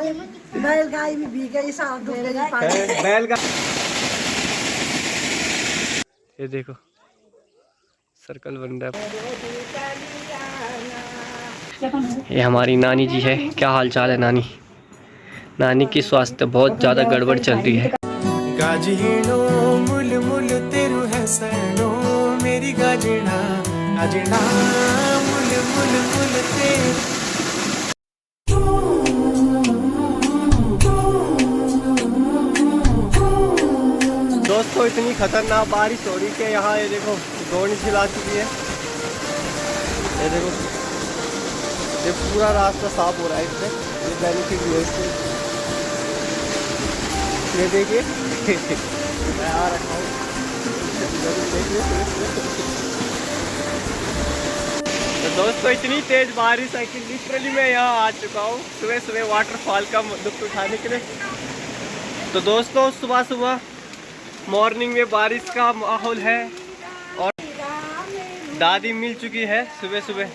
बैलगाड़ी भी भीग गई, साथ डूब गई पानी। बैलगाड़ी, ये देखो सर्कल बन रहा है। ये हमारी नानी जी है। क्या हाल चाल है नानी? नानी की स्वास्थ्य बहुत ज़्यादा गड़बड़ चल रही है। गाजीनो मुल मुल तेरू है सैनो मेरी गाजना गाजना मुल मुल मुल तेरू। दोस्तों इतनी खतरनाक बारिश हो रही है यहाँ। ये देखो दौड़ छिला चुकी है। ये देखो ये पूरा रास्ता साफ हो रहा है इसमें। ये बेनिफिट है इससे। ये देखिए मैं आ रखा हूँ। तो दोस्तों इतनी तेज बारिश है कि लिटरली मैं यहाँ आ चुका हूँ सुबह सुबह वाटरफॉल का लुत्फ उठाने के लिए। तो दोस्तों सुबह सुबह मॉर्निंग में बारिश का माहौल है और दादी मिल चुकी है सुबह सुबह।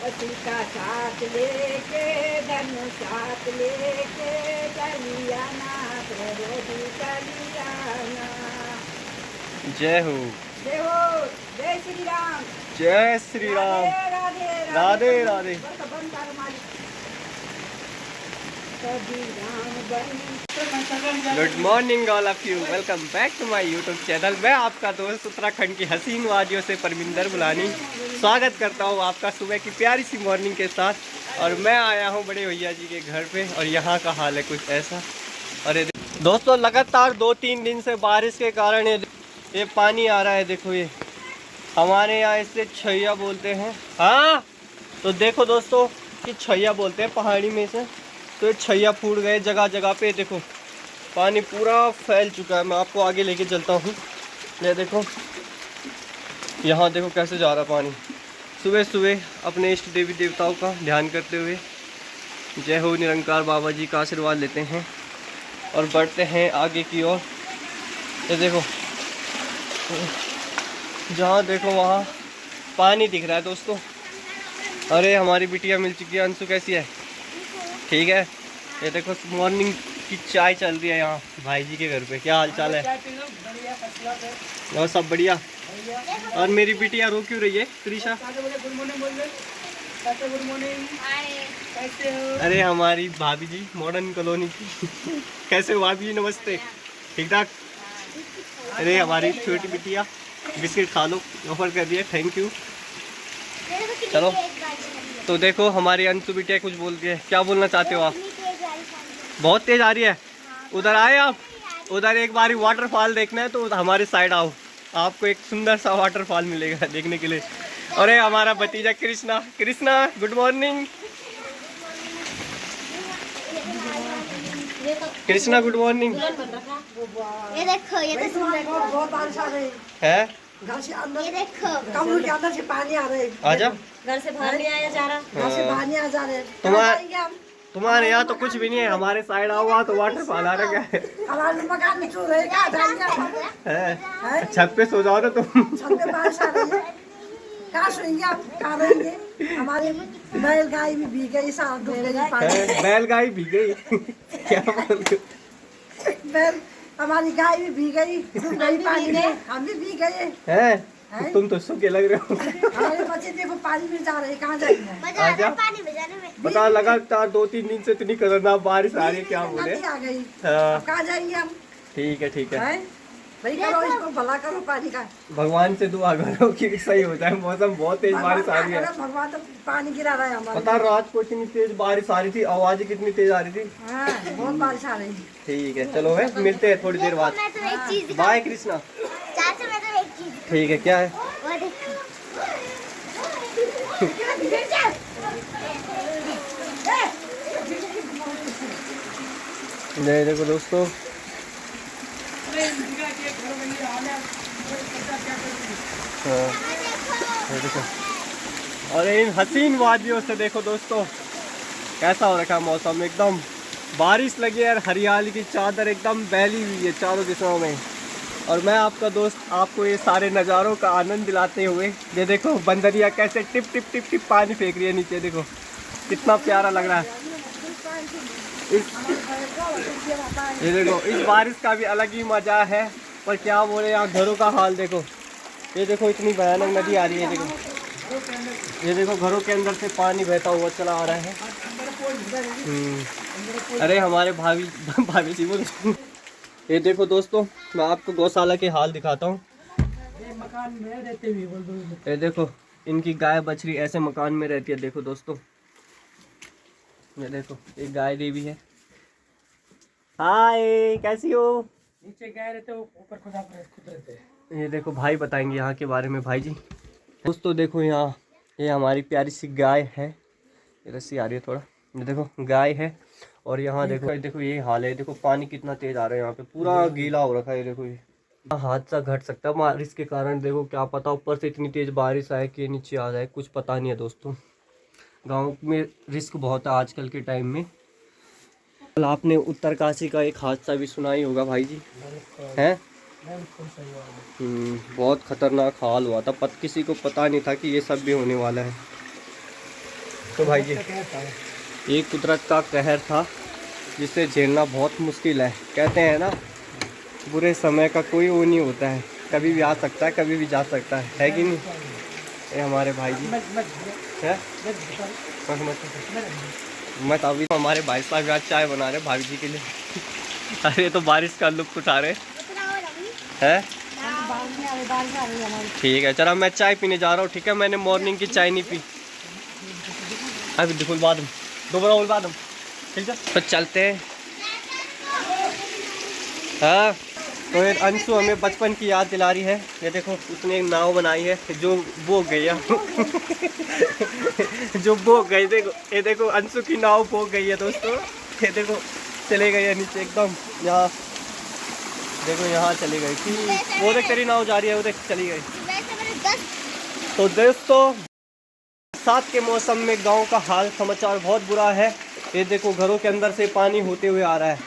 साथ लेके धन साथ लेके चलियाना जय हो, जय हो, जय श्री राम, जय Shri Ram, Radhe Radhe. Good morning all of you, welcome back to my YouTube channel. मैं आपका दोस्त उत्तराखंड की हसीन वादियों से परमिंदर बुलानी स्वागत करता हूँ आपका सुबह की प्यारी सी मॉर्निंग के साथ। और मैं आया हूँ बड़े भैया जी के घर पे और यहाँ का हाल है कुछ ऐसा। अरे दोस्तों लगातार 2-3 दिन से बारिश के कारण ये पानी आ रहा है। देखो ये हमारे यहाँ इसे छैया बोलते हैं। हाँ तो देखो दोस्तों कि छैया बोलते हैं पहाड़ी में से। तो ये छैया फूट गए जगह जगह पे। देखो पानी पूरा फैल चुका है। मैं आपको आगे लेके चलता हूँ। ये देखो यहाँ देखो कैसे जा रहा पानी। सुबह सुबह अपने इष्ट देवी देवताओं का ध्यान करते हुए जय हो निरंकार बाबा जी का आशीर्वाद लेते हैं और बढ़ते हैं आगे की ओर। ये देखो जहाँ देखो वहाँ पानी दिख रहा है दोस्तों। अरे हमारी बिटिया मिल चुकी है। अंशु कैसी है? ठीक है। ये देखो मॉर्निंग की चाय चल रही है यहाँ भाई जी के घर पे। क्या हाल चाल है? और सब बढ़िया। और मेरी बिटिया रो क्यों रही है त्रिशा? अरे हमारी भाभी जी मॉडर्न कॉलोनी की। कैसे हो भाभी जी? नमस्ते। ठीक ठाक। अरे हमारी छोटी बिटिया बिस्किट खा लो, ऑफर कर दिया, थैंक यू। चलो तो देखो हमारी अंशु बिटिया कुछ बोलती है। क्या बोलना चाहते हो आप? बहुत तेज आ रही है। उधर आए आप? उधर एक बारी वाटरफॉल देखना है तो हमारे साइड आओ, आपको एक सुंदर सा वाटरफॉल मिलेगा देखने के लिए। अरे हमारा भतीजा Krishna, Krishna good morning. Krishna good morning. ये देखो ये तो बहुत बारिश आ रही है। घर से अंदर, ये देखो कमरे के अंदर से पानी आ रहा है। आजा। घर से बाहर नहीं आया जा रहा। घर से बाहर नहीं आ जा रहे। तुम्हारे यहाँ तो कुछ भी नहीं है, हमारे साइड आओ वहाँ तो वाटरफॉल आ रहा है। हमारे मकान में चोर है, कहाँ जाएंगे? है छत पे सो जाओ ना तुम। छत पे बारिश आ रही है, कहाँ सोएंगे आप? कहाँ रहेंगे? हमारे बैलगाड़ी भी भीग गई, साथ डूब गई पानी। बैलगाड़ी भीग गई। क्या बोलते हो? बैल हमारी गाय भी भीग गई, डूब गई पानी में। हम भी भीग गए हैं? तुम तो सूखे लग रहे हो। हमारे बच्चे देखो पानी में जा रहे हैं, कहाँ जाएंगे? मजा आ रहा है पानी में जाने में। पता लगातार 2-3 दिन से इतनी खतरनाक बारिश आ रही है, क्या बोले। नदी आ गई, हाँ अब कहाँ जाएंगे हम? ठीक है ठीक है। भाई करो इसको, भला करो पानी का। भगवान से दुआ करो कि सही हो जाए। मौसम बहुत तेज बारिश आ रही है। भगवान तो पानी गिरा रहा है हमारे। पता रात को इतनी तेज बारिश आ रही थी, आवाज कितनी तेज आ रही थी। हाँ, बहुत बारिश आ रही है। ठीक है चलो है, मिलते हैं थोड़ी देर बाद। मैं तो एक चीज बाय कृष्णा। चाचा मैं तो एक चीज ठीक है क्या है? वो देखो नहीं देखो दोस्तों हाँ देखो। और इन हसीन वादियों से देखो दोस्तों कैसा हो रखा है मौसम। एकदम बारिश लगी है और हरियाली की चादर एकदम फैली हुई है चारों दिशाओं में। और मैं आपका दोस्त आपको ये सारे नज़ारों का आनंद दिलाते हुए, ये देखो बंदरिया कैसे टिप टिप टिप टिप पानी फेंक रही है नीचे। देखो कितना प्यारा लग रहा है। ये देखो इस बारिश का भी अलग ही मजा है। पर क्या बोले यहाँ घरों का हाल देखो। ये देखो इतनी भयानक नदी आ रही है। देखो ये देखो घरों के अंदर से पानी बहता हुआ चला आ रहा है। अरे हमारे भाभी जी बोल। ये देखो दोस्तों मैं आपको गौशाला के हाल दिखाता हूँ। ये देखो इनकी गाय बछड़ी ऐसे मकान में रहती है। देखो दोस्तों ये देखो एक गाय देवी है। हाय कैसी हो? नीचे गाय रहते हो, ऊपर खुद रहते हैं। ये देखो भाई बताएंगे यहाँ के बारे में। भाई जी दोस्तों देखो यहाँ ये हमारी प्यारी सी गाय है। ये रस्सी आ रही है थोड़ा। ये देखो गाय है और यहाँ देखो ये हाल है। देखो पानी कितना तेज आ रहा है यहाँ पे, पूरा गीला हो रखा है। देखो ये हादसा घट सकता है बारिश के कारण। देखो क्या पता ऊपर से इतनी तेज बारिश आए कि नीचे आ जाए, कुछ पता नहीं है दोस्तों। गांव में रिस्क बहुत है आजकल के टाइम में। कल आपने उत्तरकाशी का एक हादसा भी सुना ही होगा भाई जी, है? बहुत खतरनाक हाल हुआ था। किसी को पता नहीं था कि ये सब भी होने वाला है। तो भाई जी ये कुदरत का कहर था जिसे झेलना बहुत मुश्किल है। कहते हैं ना बुरे समय का कोई वो नहीं होता है, कभी भी आ सकता है कभी भी जा सकता है कि नहीं? ये हमारे भाई जी है। मत अभी तो हमारे भाई साहब आज चाय बना रहे भाभी जी के लिए। अरे तो बारिश का लुत्फ उठा रहे हैं। ठीक है चलो मैं चाय पीने जा रहा हूँ। ठीक है मैंने मॉर्निंग की चाय नहीं पी अभी। देखो बाद दोबारा बाद ठीक है तो चलते हैं। हाँ तो ये अंशु हमें बचपन की याद दिला रही है। ये देखो उसने एक नाव बनाई है जो बो गई है। जो बो गई देखो, ये देखो अंशु की नाव बो गई है दोस्तों। ये देखो चले गई है नीचे एकदम। यहाँ देखो यहाँ चली गई थी। वो देख तेरी नाव जा रही है, वो देख चली गई। तो दोस्तों बरसात के मौसम में गांव का हाल समाचार बहुत बुरा है। ये देखो घरों के अंदर से पानी होते हुए आ रहा है।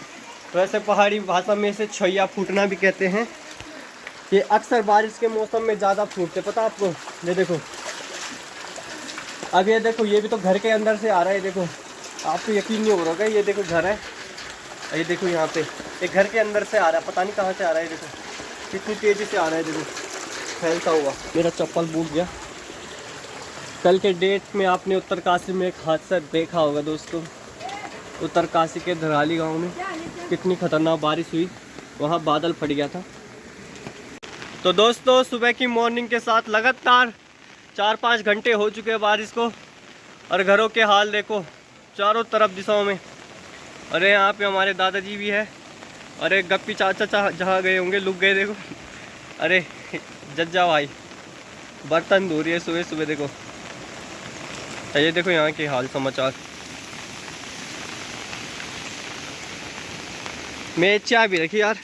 वैसे पहाड़ी भाषा में इसे छैया फूटना भी कहते हैं। ये अक्सर बारिश के मौसम में ज़्यादा फूटते, पता आपको? ये देखो अब ये देखो ये भी तो घर के अंदर से आ रहा है। देखो आपको यकीन नहीं हो रहा है। ये देखो घर है, ये देखो यहाँ पे एक घर के अंदर से आ रहा है, पता नहीं कहाँ से आ रहा है। देखो कितनी तेज़ी से आ रहा है, देखो फैलता हुआ। मेरा चप्पल भूल गया। कल के डेट में आपने उत्तरकाशी में एक हादसा देखा होगा दोस्तों। उत्तरकाशी के धराली गांव में कितनी खतरनाक बारिश हुई, वहाँ बादल फट गया था। तो दोस्तों सुबह की मॉर्निंग के साथ लगातार 4-5 घंटे हो चुके हैं बारिश को, और घरों के हाल देखो चारों तरफ दिशाओं में। अरे यहाँ पे हमारे दादाजी भी है। अरे गप्पी चाचा जहाँ गए होंगे लुक गए। देखो अरे जज्जा भाई बर्तन धो रही है सुबह सुबह। देखो ये देखो यहाँ के हाल समाचार। मैं चाय भी रखी यार।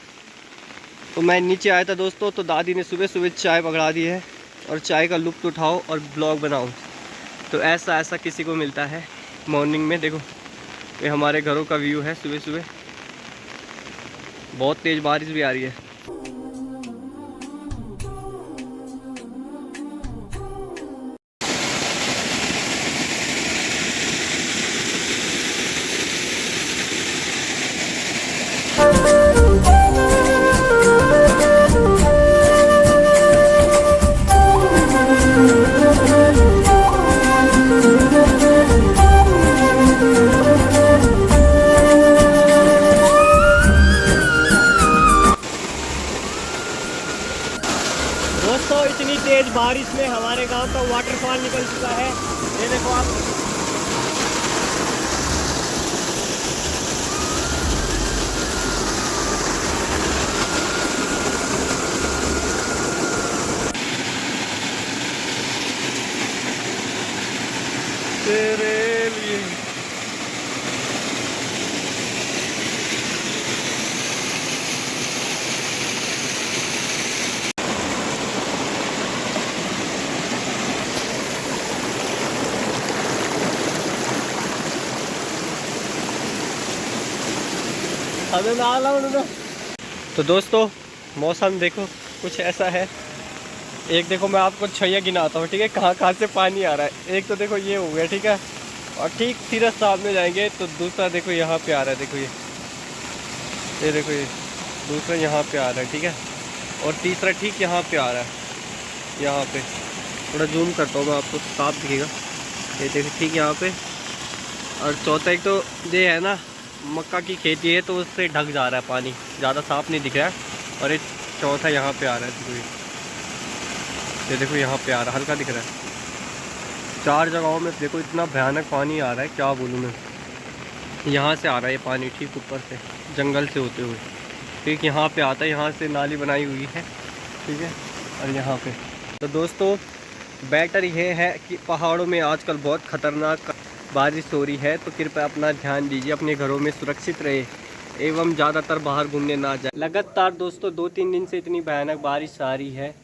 तो मैं नीचे आया था दोस्तों, तो दादी ने सुबह सुबह चाय पकड़ा दी है और चाय का लुत्फ़ उठाओ और ब्लॉग बनाओ। तो ऐसा किसी को मिलता है मॉर्निंग में। देखो ये हमारे घरों का व्यू है सुबह सुबह। बहुत तेज़ बारिश भी आ रही है। दोस्तों इतनी तेज बारिश में हमारे गांव का वाटरफॉल निकल चुका है। ये देखो आप। तेरे लिए तो दोस्तों मौसम देखो कुछ ऐसा है। एक देखो मैं आपको छैया गिनाता हूँ, ठीक है, कहाँ कहाँ से पानी आ रहा है। एक तो देखो ये हो गया, ठीक है, और ठीक सीधा सामने जाएंगे तो दूसरा देखो यहाँ पे आ रहा है, देखो ये देखो ये दूसरा यहाँ पे आ रहा है, ठीक है। और तीसरा ठीक यहाँ पे आ रहा है, यहाँ पे थोड़ा जूम करता हूँ मैं, आपको साफ दिखेगा, ये देखो ठीक यहाँ पे। और चौथा एक तो ये है ना, मक्का की खेती है तो उससे ढक जा रहा है पानी, ज़्यादा साफ नहीं दिख रहा है। और एक चौथा यहाँ पे आ रहा है, देखो ये देखो यहाँ पे आ रहा है, हल्का दिख रहा है। 4 जगहों में देखो इतना भयानक पानी आ रहा है, क्या बोलूँ मैं। यहाँ से आ रहा है ये पानी ठीक ऊपर से, जंगल से होते हुए ठीक यहाँ पे आता है, यहाँ से नाली बनाई हुई है, ठीक है। और यहाँ पे तो दोस्तों बेटर ये है कि पहाड़ों में आजकल बहुत ख़तरनाक बारिश हो रही है, तो कृपया अपना ध्यान दीजिए, अपने घरों में सुरक्षित रहे एवं ज़्यादातर बाहर घूमने ना जाए। लगातार दोस्तों 2-3 दिन से इतनी भयानक बारिश आ रही है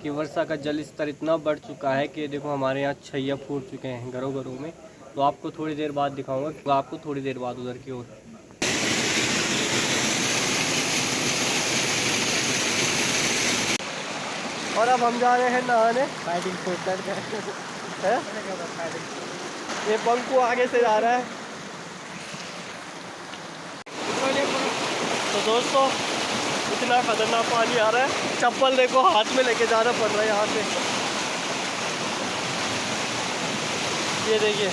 कि वर्षा का जल स्तर इतना बढ़ चुका है कि देखो हमारे यहाँ छैया फूट चुके हैं घरों में। तो आपको थोड़ी देर बाद दिखाऊंगा, तो आपको थोड़ी देर बाद उधर की ओर। और अब हम जा रहे हैं नहाने। ये पंकु आगे से जा रहा है। तो दोस्तों इतना खतरनाक पानी आ रहा है, चप्पल देखो हाथ में लेके जाना पड़ रहा है यहाँ पे। ये देखिए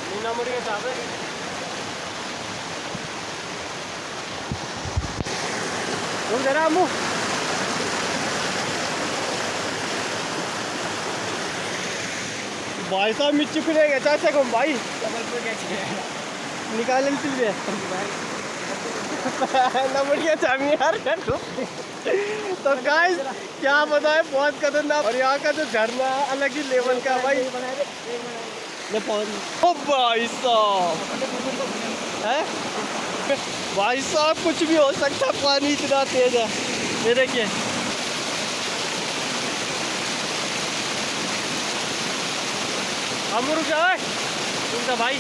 नीना मुड़ी के चाहते रुक जरा अम्मू। भाई साहब मिर्ची खुलेंगे चाचा को भाई निकालें चलिए नंबर क्या चामी यार कर दो। तो गाइस क्या बताए, बहुत खतरनाक। और यहाँ का जो झरना अलग ही लेवल का भाई। ओ भाई साहब है, भाई साहब कुछ भी हो सकता, पानी इतना तेज है। ये देखिए हम रुक जाए उनका भाई।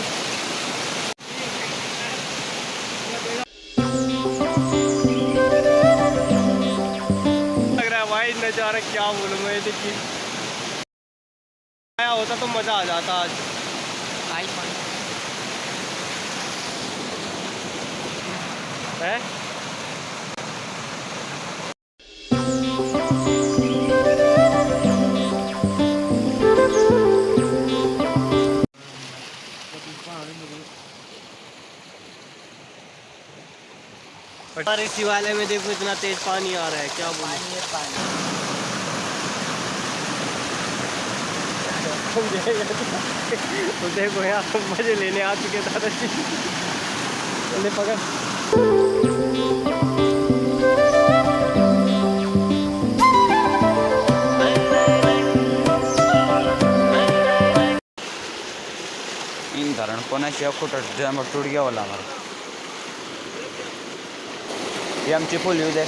लग रहा है भाई नज़ारा, क्या बोलूँ मैं। देखिए आया होता तो मज़ा आ जाता आज। है अरे शिवालय में देखो इतना तेज पानी आ रहा है, क्या बोलूं। तो देखो यहाँ मजे लेने आ चुके दादाजी। चले पकड़। इन धरण कोणा शिवाय फुटत जम टूट गया वाला हमारा। ये आमची पूल येऊ दे।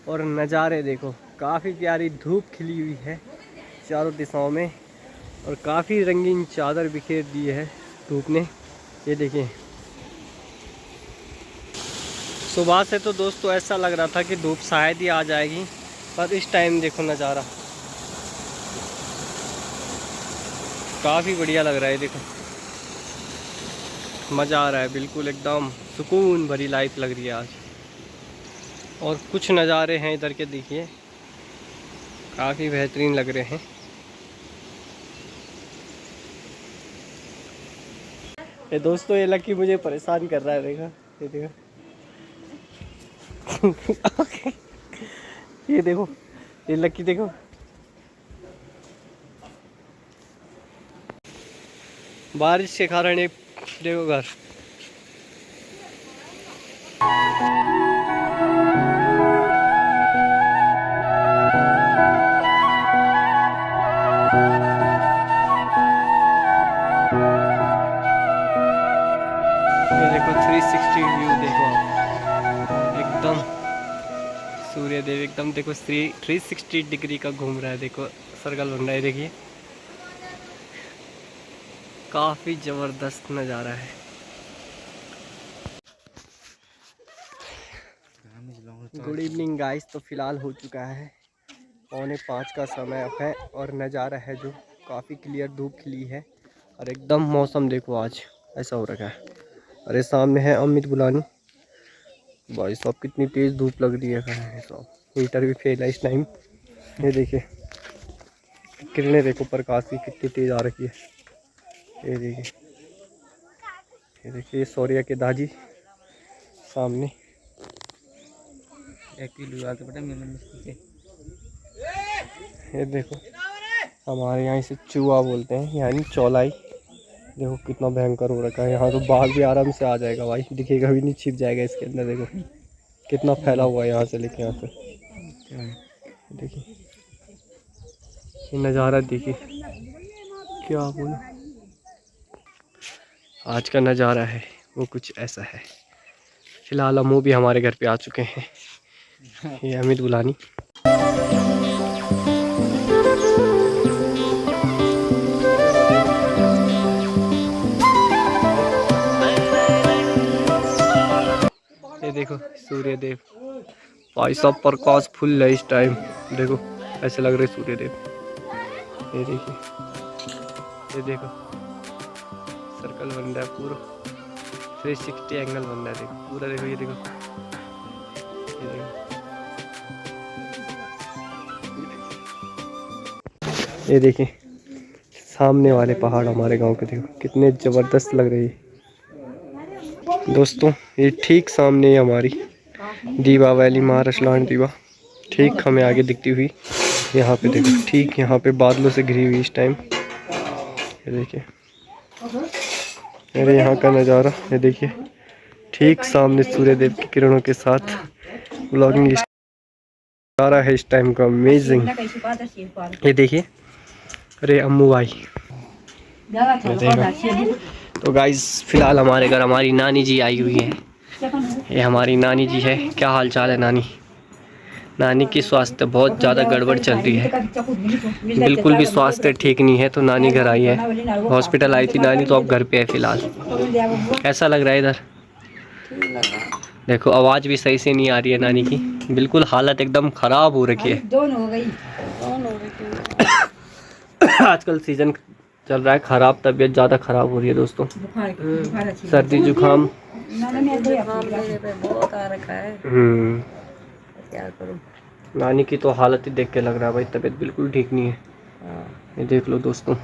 और नज़ारे देखो, काफ़ी प्यारी धूप खिली हुई है चारों दिशाओं में, और काफ़ी रंगीन चादर बिखेर दी है धूप ने। ये देखिए सुबह से तो दोस्तों ऐसा लग रहा था कि धूप शायद ही आ जाएगी, पर इस टाइम देखो नज़ारा काफ़ी बढ़िया लग रहा है। देखो मज़ा आ रहा है, बिल्कुल एकदम सुकून भरी लाइफ लग रही है आज। और कुछ नज़ारे हैं इधर के, देखिए काफ़ी बेहतरीन लग रहे हैं। ये दोस्तों ये लकी मुझे परेशान कर रहा है, देखा ये देखो। ये देखो ये लकी देखो, बारिश के कारण ये देखो घर। ये देखो सूर्य देव एकदम देखो 360 डिग्री का घूम रहा है। देखो सर्कल बन रहा है, देखिए काफ़ी ज़बरदस्त नज़ारा है। Good evening guys. तो फिलहाल हो चुका है 4:45 का समय है और नज़ारा है जो काफ़ी क्लियर, धूप खिली है और एकदम मौसम देखो आज ऐसा हो रखा है। अरे सामने है अमित बुलानी। भाई साहब कितनी तेज़ धूप लग रही है साहब, हीटर भी फेल है इस टाइम। ये देखिए किरणें देखो प्रकाश की कितनी तेज़ आ रखी है। ये देखिए सूर्य के दादी सामने। ये देखो हमारे यहाँ इसे चूहा बोलते हैं, यानी चौलाई। देखो कितना भयंकर हो रखा है। यहाँ तो बाघ भी आराम से आ जाएगा भाई, दिखेगा भी नहीं, छिप जाएगा इसके अंदर। देखो कितना फैला हुआ है यहाँ से लेके यहाँ से। देखिए ये नज़ारा देखिए, क्या बोलूं, आज का नज़ारा है वो कुछ ऐसा है। फिलहाल अम्मू भी हमारे घर पे आ चुके हैं। ये अमित बुलानी। ये देखो सूर्य देव, भाई साहब प्रकाश फुल है इस टाइम। देखो ऐसे लग रहे सूर्य देव। ये देखिए, ये देखो सर्कल बन रहा है पूरा, 360 एंगल बन रहा है। देखो पूरा, देखो ये देखो, ये देखो। ये देखिए सामने वाले पहाड़ हमारे गांव के, देखो कितने ज़बरदस्त लग रही है दोस्तों। ये ठीक सामने हमारी दीवा वैली, महाराष्ट्र दीवा ठीक हमें आगे दिखती हुई। यहाँ पे देखो, ठीक यहाँ पे बादलों से घिरी हुई इस टाइम। ये देखिए मेरे यहाँ का नज़ारा। ये देखिए ठीक सामने सूर्यदेव की किरणों के साथ ब्लॉगिंग नज़ारा है इस टाइम का, अमेजिंग। ये देखिए, अरे अम्मू भाई। तो गाइस फिलहाल हमारे घर हमारी नानी जी आई हुई है। ये हमारी नानी जी है। क्या हाल चाल है नानी? नानी की स्वास्थ्य बहुत ज़्यादा गड़बड़ चल रही है, बिल्कुल भी स्वास्थ्य ठीक नहीं है, तो नानी घर आई है। हॉस्पिटल आई थी नानी, तो अब घर पे है फिलहाल। कैसा लग रहा है इधर? देखो आवाज़ भी सही से नहीं आ रही है नानी की, बिल्कुल हालत एकदम ख़राब हो रखी है। आजकल सीजन चल रहा है ख़राब, तबीयत ज़्यादा ख़राब हो रही है दोस्तों। सर्दी जुकाम बहुत आ रखा है, क्या करूं। नानी की तो हालत ही देख के लग रहा है भाई तबीयत बिल्कुल ठीक नहीं है। ये देख लो दोस्तों।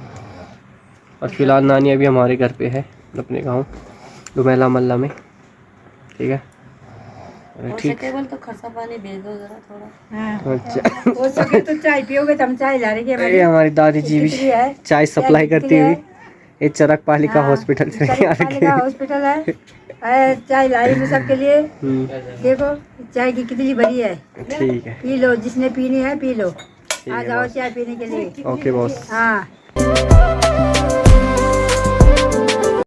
और फिलहाल नानी अभी हमारे घर पे है, अपने गांव डुमेला मल्ला में। ठीक है, ठीक। तो खर्चा पानी भेज दो जरा थोड़ा। अच्छा हो सके तो चाय पियोगे तो हम चाय ला रही है। ये हमारी दादी जी भी चाय सप्लाई करती हुई। ये चरक पालिका हॉस्पिटल से हॉस्पिटल है, चाय लाई में सबके लिए। देखो चाय की कितनी बड़ी है। ठीक है, पी लो, जिसने पीनी है पी लो। आ जाओ चाय पीने के लिए। Okay boss. हाँ।